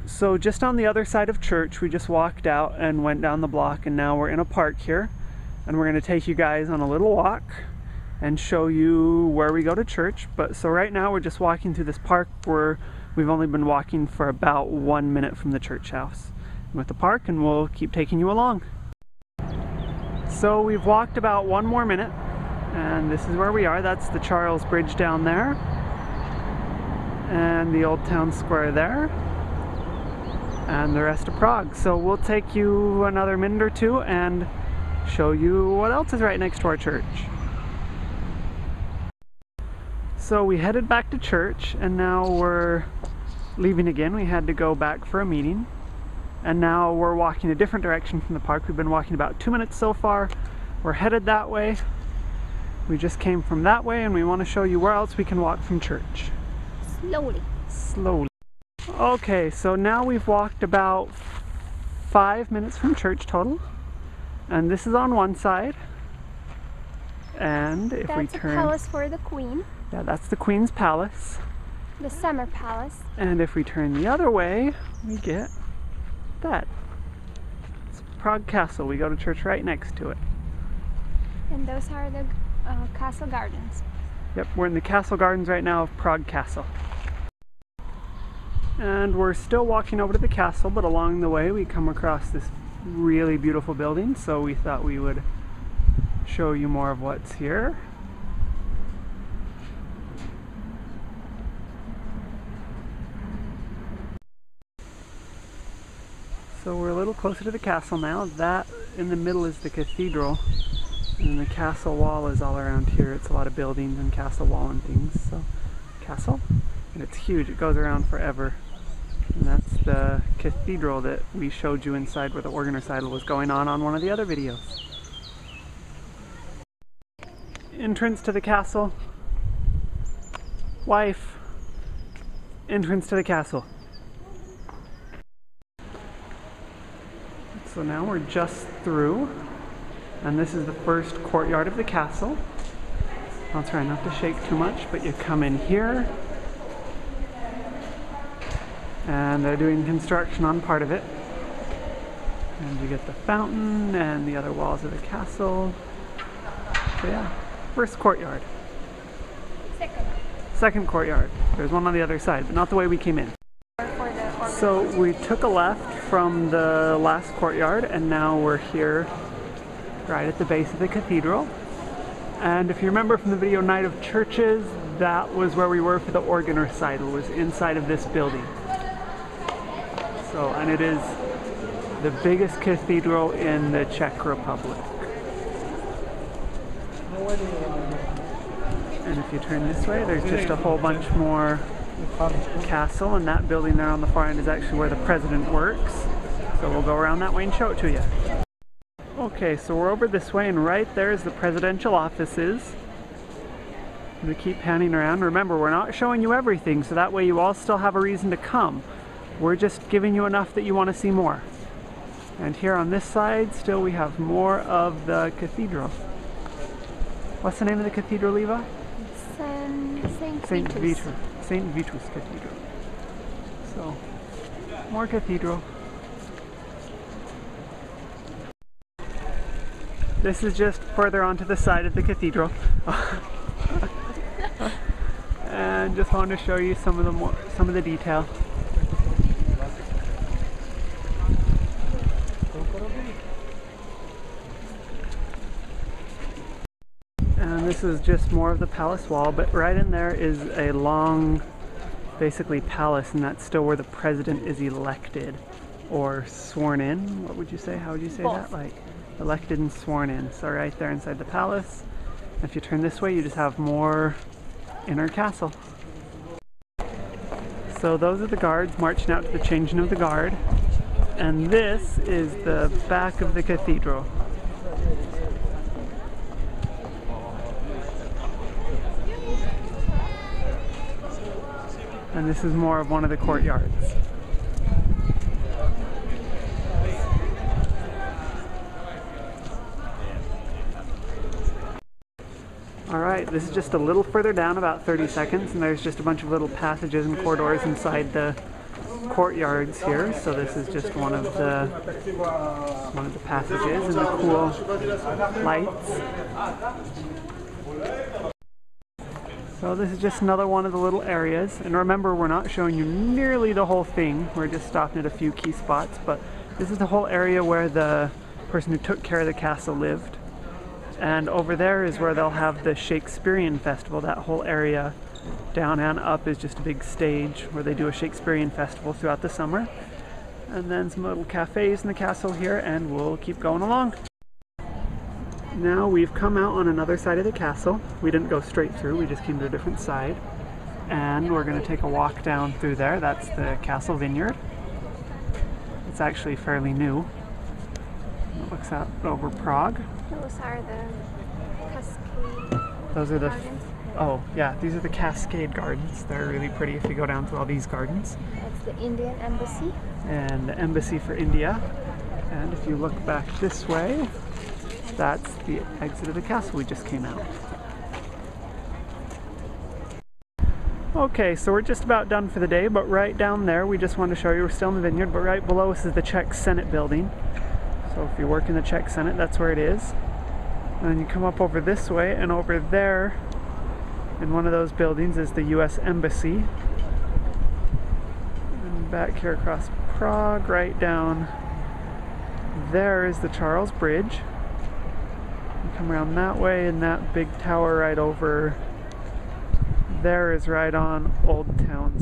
So just on the other side of church, we just walked out and went down the block, and now we're in a park here, and we're going to take you guys on a little walk and show you where we go to church. But so right now we're just walking through this park where we've only been walking for about 1 minute from the church house with the park, and we'll keep taking you along. So we've walked about 1 more minute, and this is where we are. That's the Charles Bridge down there, and the Old Town Square there, and the rest of Prague. So we'll take you another minute or two and show you what else is right next to our church. So we headed back to church, and now we're leaving again. We had to go back for a meeting, and now we're walking a different direction from the park. We've been walking about 2 minutes so far. We're headed that way. We just came from that way, and we want to show you where else we can walk from church. Slowly. Okay, so now we've walked about 5 minutes from church total, and this is on one side. And if we turn, that's a palace for the queen. Yeah, that's the Queen's Palace. The summer palace. And if we turn the other way, we get that. It's Prague Castle. We go to church right next to it. And those are the castle gardens. Yep, we're in the castle gardens right now of Prague Castle. And we're still walking over to the castle, but along the way we come across this really beautiful building, so we thought we would show you more of what's here. So we're a little closer to the castle now. That in the middle is the cathedral, and the castle wall is all around here. It's a lot of buildings and castle wall and things. So castle, and it's huge. It goes around forever. And that's the cathedral that we showed you inside where the organ recital was going on one of the other videos. Entrance to the castle. Wife. Entrance to the castle. So now we're just through, and this is the first courtyard of the castle. I'll try not to shake too much, but you come in here, and they're doing construction on part of it. And you get the fountain and the other walls of the castle. So yeah, first courtyard. Second courtyard. There's one on the other side, but not the way we came in. So we took a left from the last courtyard, and now we're here right at the base of the cathedral. And if you remember from the video Night of Churches, that was where we were for the organ recital, was inside of this building. So, and it is the biggest cathedral in the Czech Republic. And if you turn this way, there's just a whole bunch more castle, and that building there on the far end is actually where the president works. So we'll go around that way and show it to you. Okay, so we're over this way, and right there is the presidential offices. We keep panning around. Remember, we're not showing you everything, so that way you all still have a reason to come. We're just giving you enough that you want to see more. And here on this side, still we have more of the cathedral. What's the name of the cathedral, Eva? St. Vitus Cathedral. So, more cathedral. This is just further onto the side of the cathedral. And just wanted to show you some of the detail. And this is just more of the palace wall, but right in there is a long, basically palace, and that's still where the president is elected or sworn in. What would you say? How would you say that? Like elected and sworn in. So right there inside the palace. If you turn this way, you just have more inner castle. So those are the guards marching out to the changing of the guard, and this is the back of the cathedral. And this is more of one of the courtyards. Alright, this is just a little further down, about 30 seconds, and there's just a bunch of little passages and corridors inside the courtyards here. So this is just one of the passages, and the cool lights. So this is just another one of the little areas. And remember, we're not showing you nearly the whole thing. We're just stopping at a few key spots. But this is the whole area where the person who took care of the castle lived. And over there is where they'll have the Shakespearean festival. That whole area down and up is just a big stage where they do a Shakespearean festival throughout the summer. And then some little cafes in the castle here, and we'll keep going along. Now we've come out on another side of the castle. We didn't go straight through, we just came to a different side. And we're going to take a walk down through there. That's the castle vineyard. It's actually fairly new. It looks out over Prague. Those are the cascade. Those are the gardens. Oh yeah, these are the Cascade Gardens. They're really pretty if you go down through all these gardens. That's the Indian Embassy. And the Embassy for India. And if you look back this way, that's the exit of the castle we just came out. Okay, so we're just about done for the day, but right down there, we just wanted to show you, we're still in the vineyard, but right below us is the Czech Senate building. So if you work in the Czech Senate, that's where it is. And then you come up over this way, and over there, in one of those buildings, is the US Embassy. And back here across Prague, right down there is the Charles Bridge. You come around that way, and that big tower right over there is right on Old Town